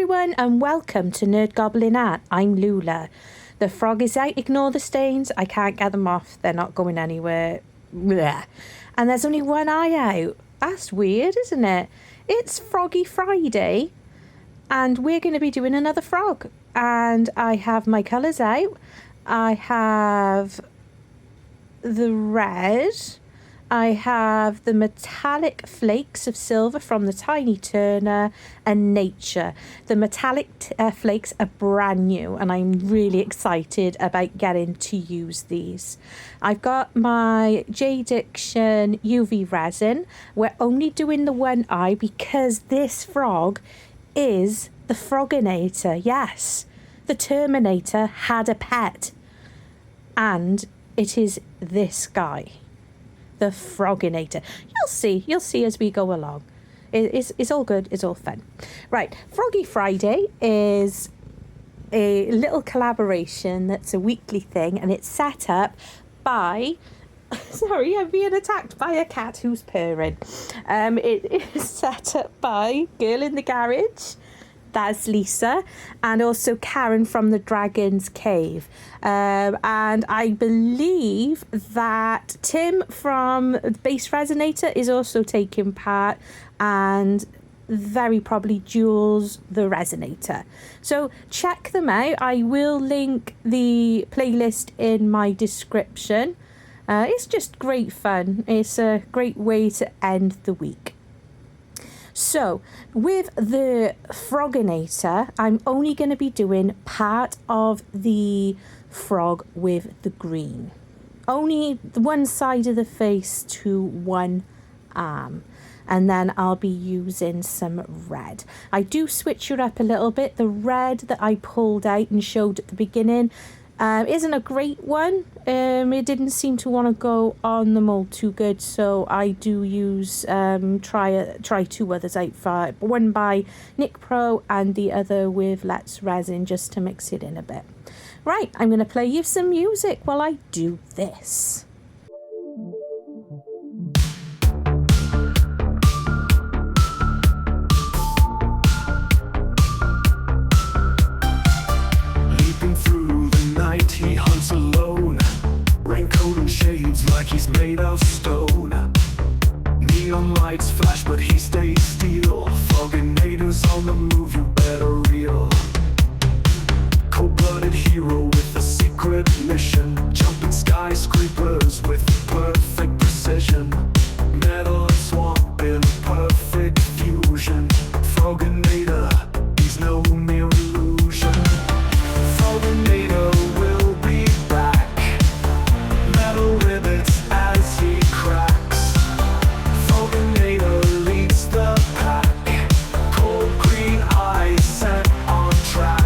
everyone and welcome to Nerdgoblinart. I'm Lula. The frog is out, ignore the stains. I can't get them off, they're not going anywhere. Blech. And there's only one eye out. That's weird, isn't it? It's Froggy Friday and we're going to be doing another frog. And I have my colours out. I have the red. I have the metallic flakes of silver from the Tiny Turner and Nature. The metallic flakes are brand new and I'm really excited about getting to use these. I've got my J-Diction UV resin. We're only doing the one eye because this frog is the Froginator. Yes, the Terminator had a pet and it is this guy. The Froginator. You'll see as we go along. It's all good, it's all fun. Right, Froggy Friday is a little collaboration that's a weekly thing and it's set up by sorry, I'm being attacked by a cat who's purring. It is set up by Girl in the Garage. That's Lisa, and also Karen from the Dragon's Cave. And I believe that Tim from Base Resonator is also taking part, and very probably Jules the Resonator. So check them out. I will link the playlist in my description. It's just great fun. It's a great way to end the week. So, with the Froginator, I'm only going to be doing part of the frog with the green. Only one side of the face to one arm. And then I'll be using some red. I do switch it up a little bit. The red that I pulled out and showed at the beginning isn't a great one. It didn't seem to want to go on the mold too good, so I do use try two others out for one by Nick Pro and the other with Let's Resin just to mix it in a bit. Right, I'm going to play you some music while I do this. He hunts alone, raincoat and shades like he's made of stone. Neon lights flash but he stays still. Froginator's on the move, you better reel. Cold-blooded hero with a secret mission, jumping skyscrapers with perfect precision. Metal and swamp in perfect fusion. Froginator, he's no mere illusion. Froginator will be back. Metal rivets as he cracks. Froginator leads the pack. Cold green eyes set on track.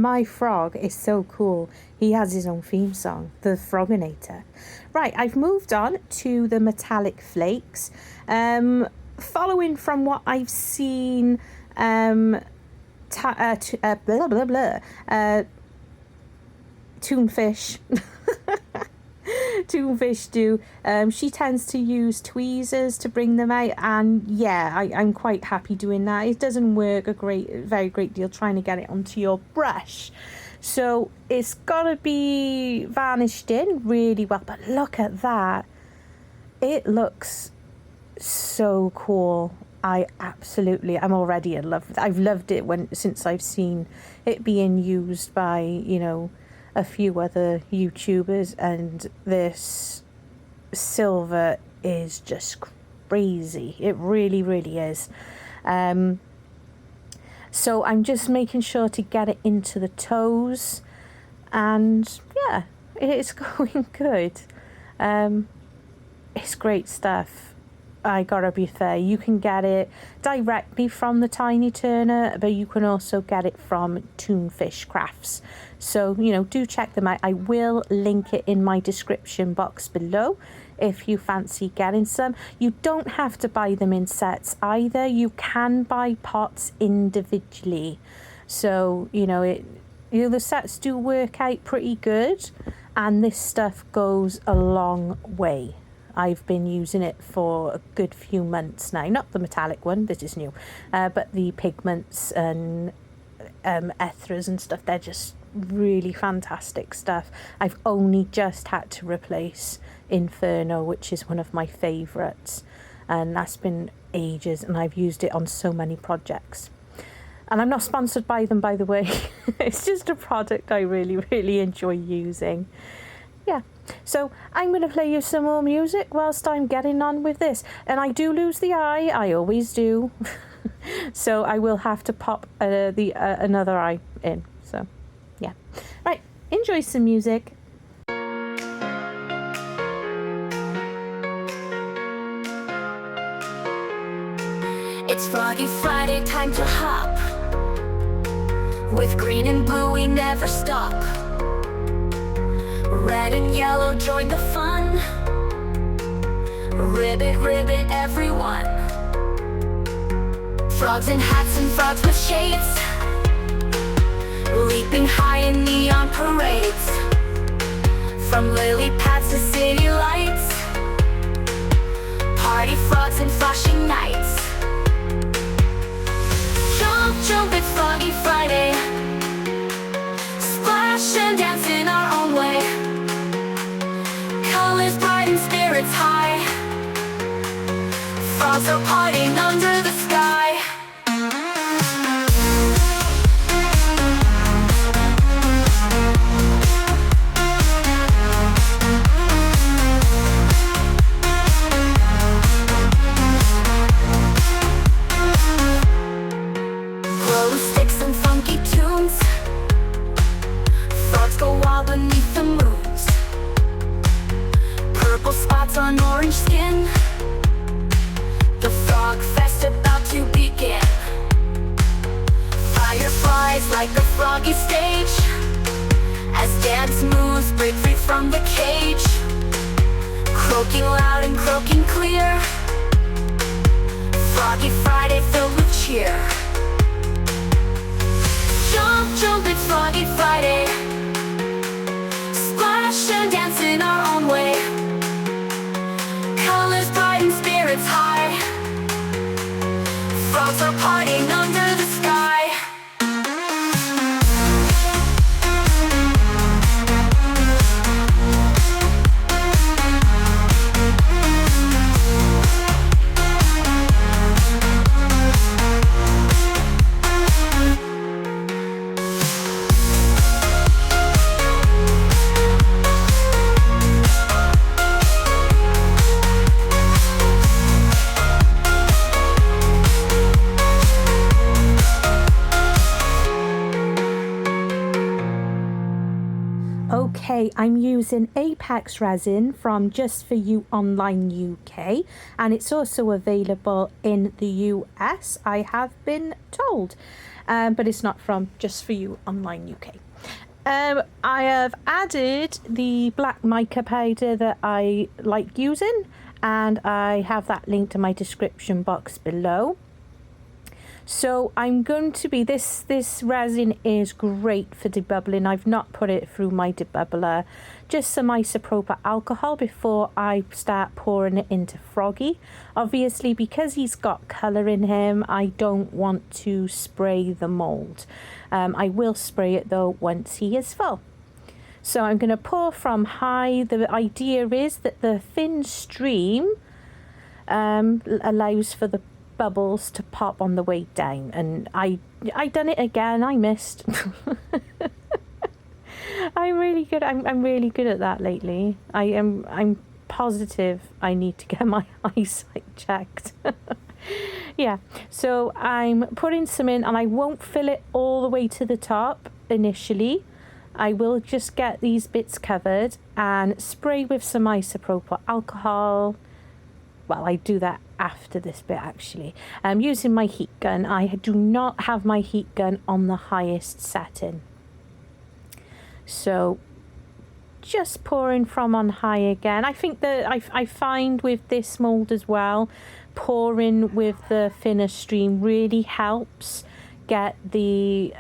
my frog is so cool. He has his own theme song, the Froginator. Right, I've moved on to the metallic flakes. Following from what I've seen, blah blah blah, Toonfish. Toonfish do. She tends to use tweezers to bring them out, and yeah, I'm quite happy doing that. It doesn't work very great deal trying to get it onto your brush, so it's gotta be varnished in really well. But look at that, it looks so cool. I'm already in love with it. I've loved it since I've seen it being used by, you know, a few other YouTubers, and this silver is just crazy. It really, really is. So I'm just making sure to get it into the toes, and yeah, it's going good. It's great stuff. I gotta be fair, you can get it directly from the Tiny Turner, but you can also get it from Toonfish Crafts. So, you know, do check them out. I will link it in my description box below if you fancy getting some. You don't have to buy them in sets either. You can buy pots individually. So, you know, the sets do work out pretty good, and this stuff goes a long way. I've been using it for a good few months now. Not the metallic one, this is new, but the pigments and ethers and stuff, they're just really fantastic stuff. I've only just had to replace Inferno, which is one of my favourites, and that's been ages, and I've used it on so many projects. And I'm not sponsored by them, by the way. It's just a product I really, really enjoy using. Yeah, so I'm going to play you some more music whilst I'm getting on with this. And I do lose the eye, I always do. So I will have to pop another eye in. So, yeah. Right, enjoy some music. It's Froggy Friday, time to hop. With green and blue we never stop. Red and yellow join the fun. Ribbit, ribbit, everyone. Frogs in hats and frogs with shades, leaping high in neon parades. From lily pads to city lights, party frogs and flashing nights. Jump, jump, it's Froggy Friday. Splash and dance in our own way. Colors bright and spirits high. Frogs are partying under the sky. Glow sticks and funky tunes. Frogs go wild beneath the moons. Purple spots on orange skin. The frog fest about to begin. Fireflies like the froggy stage, as dance moves break free from the cage. Croaking loud and croaking clear. Froggy Friday filled with cheer. Jump, jump, it's Froggy Friday. Splash and dance in our own way. Colors bright and spirits high. Frogs are partying under the sky. Okay, I'm using Apex resin from Just For You Online UK, and it's also available in the US, I have been told. but it's not from Just For You Online UK. I have added the black mica powder that I like using, and I have that linked in my description box below. So I'm going to be, this resin is great for debubbling. I've not put it through my debubbler. Just some isopropyl alcohol before I start pouring it into Froggy. Obviously, because he's got colour in him, I don't want to spray the mould. I will spray it though once he is full. So I'm going to pour from high. The idea is that the thin stream allows for the bubbles to pop on the way down, and I done it again. I missed. I'm really good. I'm really good at that lately. I'm positive I need to get my eyesight checked. Yeah, so I'm putting some in, and I won't fill it all the way to the top initially. I will just get these bits covered and spray with some isopropyl alcohol. Well, I do that after this bit actually. I'm using my heat gun. I do not have my heat gun on the highest setting. So just pouring from on high again. I think that I find with this mould as well, pouring with the thinner stream really helps get the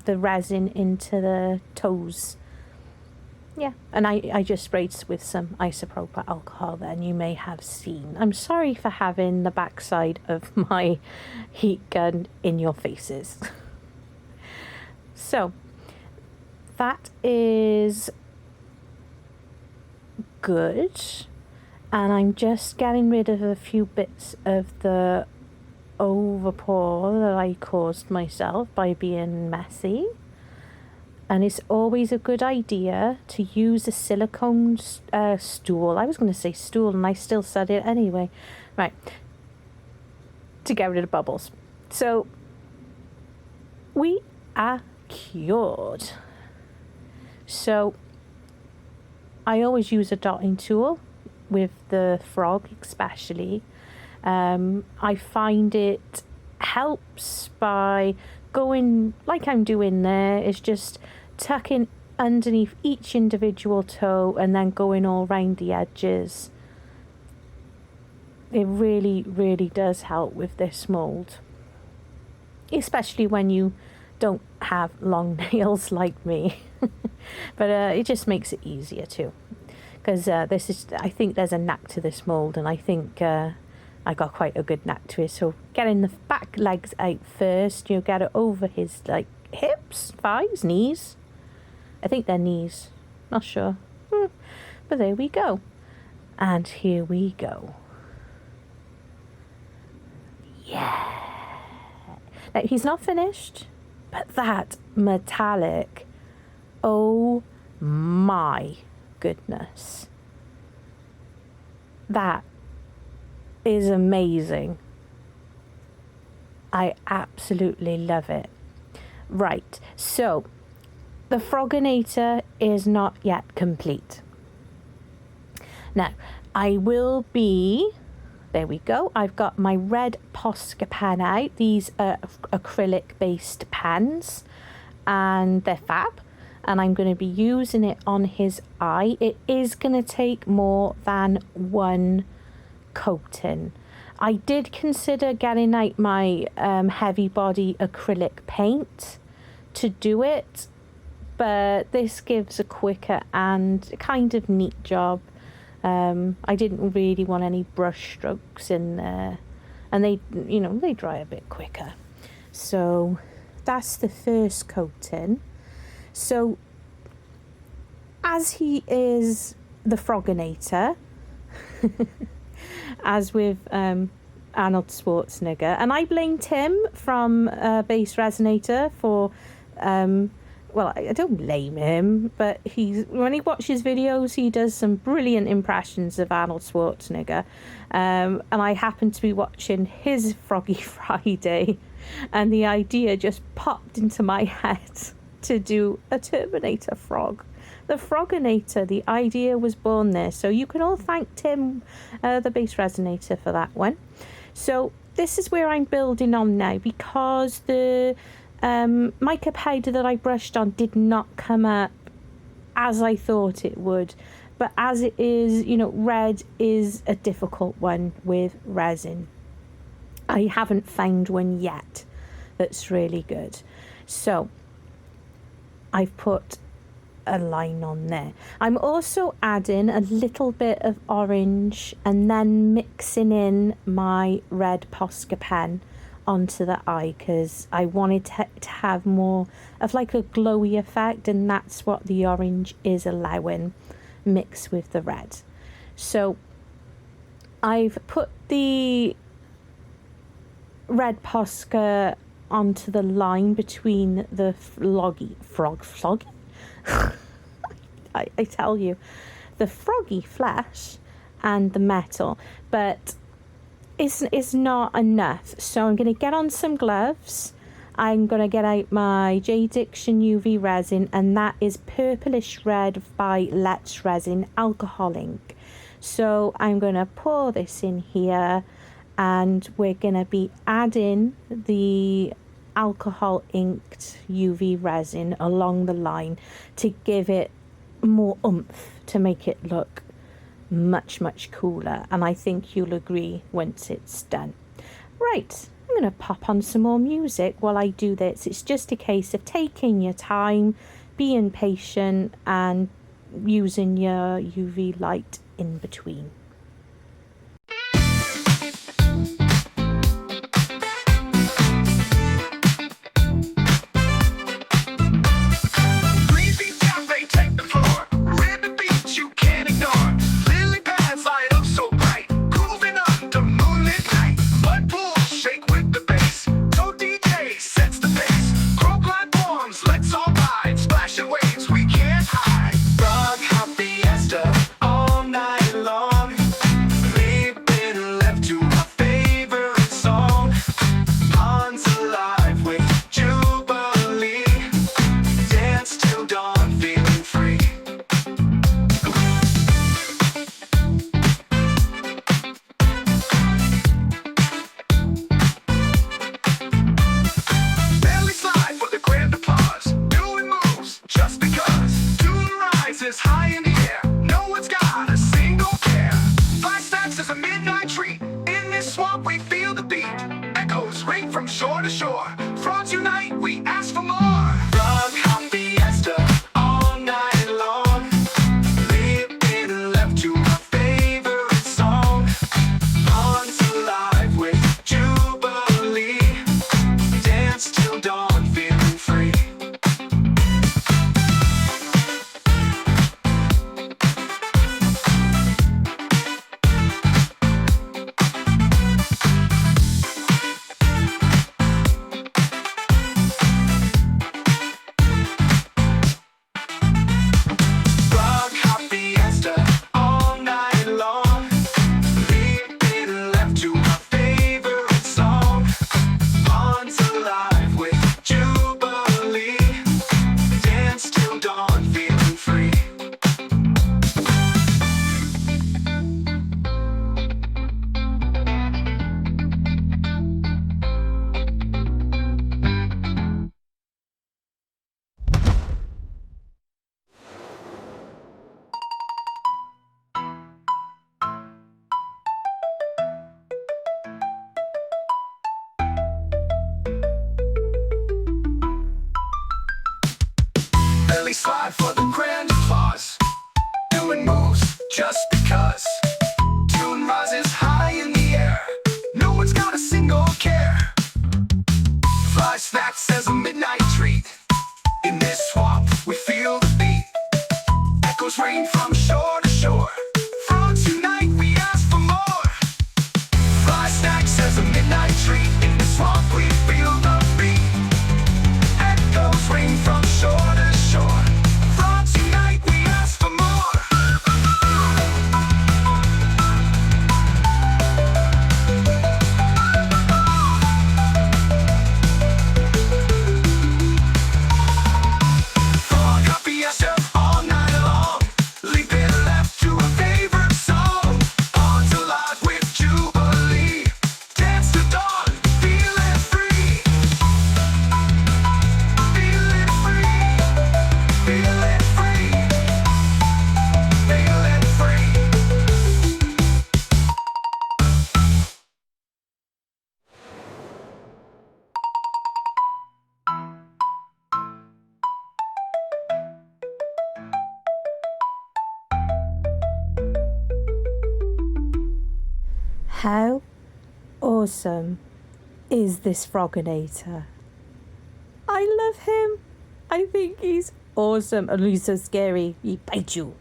resin into the toes. Yeah, and I just sprayed with some isopropyl alcohol then, you may have seen. I'm sorry for having the backside of my heat gun in your faces. So that is good, and I'm just getting rid of a few bits of the overpour that I caused myself by being messy. And it's always a good idea to use a silicone stool. I was going to say stool, and I still said it anyway. Right, to get rid of bubbles. So we are cured. So I always use a dotting tool with the frog especially. I find it helps by going like I'm doing there, is just tucking underneath each individual toe and then going all round the edges. It really, really does help with this mould, especially when you don't have long nails like me. But it just makes it easier too, because I think there's a knack to this mould, and I think I got quite a good knack to it. So getting the back legs out first, you get it over his like hips, thighs, knees. I think they're knees, not sure, but there we go. And here we go. Yeah. Now he's not finished, but that metallic, oh my goodness, that is amazing. I absolutely love it. Right, so the Froginator is not yet complete. Now I will be, there we go, I've got my red Posca pen out. These are acrylic based pens and they're fab, and I'm going to be using it on his eye. It is going to take more than one coating. I did consider getting out my heavy body acrylic paint to do it, but this gives a quicker and kind of neat job. I didn't really want any brush strokes in there, and they dry a bit quicker. So that's the first coating. So as he is the Froginator, as with Arnold Schwarzenegger, and I blame Tim from Base Resonator for well, I don't blame him, but when he watches videos, he does some brilliant impressions of Arnold Schwarzenegger, and I happened to be watching his Froggy Friday, and the idea just popped into my head to do a Terminator frog. The Froginator, the idea was born there. So you can all thank Tim, the Base Resonator, for that one. So this is where I'm building on now, because the mica powder that I brushed on did not come up as I thought it would. But as it is, you know, red is a difficult one with resin. I haven't found one yet that's really good. So I've put a line on there. I'm also adding a little bit of orange and then mixing in my red Posca pen onto the eye, because I wanted to have more of like a glowy effect, and that's what the orange is allowing, mixed with the red. So I've put the red Posca onto the line between the frog I tell you, the froggy flesh and the metal, but it's not enough. So I'm going to get on some gloves. I'm going to get out my J. Diction UV resin, and that is Purplish Red by Let's Resin alcohol ink. So I'm going to pour this in here, and we're going to be adding the alcohol inked UV resin along the line to give it more oomph, to make it look much cooler, and I think you'll agree once it's done. Right, I'm going to pop on some more music while I do this. It's just a case of taking your time, being patient, and using your UV light in between. Slide for the grand applause, doing moves just because. Tune rises high in the air, no one's got a single care. Fly snacks as a midnight treat, in this swamp we feel the beat. Echoes rain from shore to shore, from tonight we ask for more. Fly snacks as a midnight treat, in the swamp we feel the beat. Echoes rain from shore to shore, from tonight we ask for more. Frog happy as all night long, leaping left to a How awesome is this Froginator? I love him. I think he's awesome. And he's so scary. He bites you.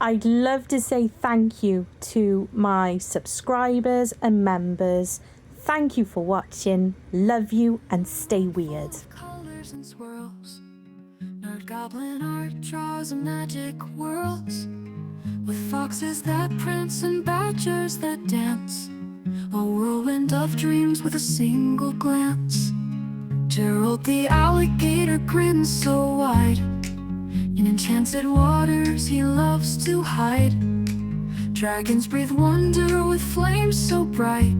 I'd love to say thank you to my subscribers and members. Thank you for watching. Love you and stay weird. Colors and swirls. Nerd goblin art draws a magic worlds. With foxes that prance and badgers that dance. A whirlwind of dreams with a single glance. Gerald the alligator grins so wide. In enchanted waters he loves to hide. Dragons breathe wonder with flames so bright.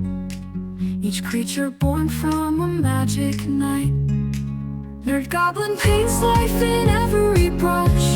Each creature born from a magic night. Nerd goblin paints life in every brush.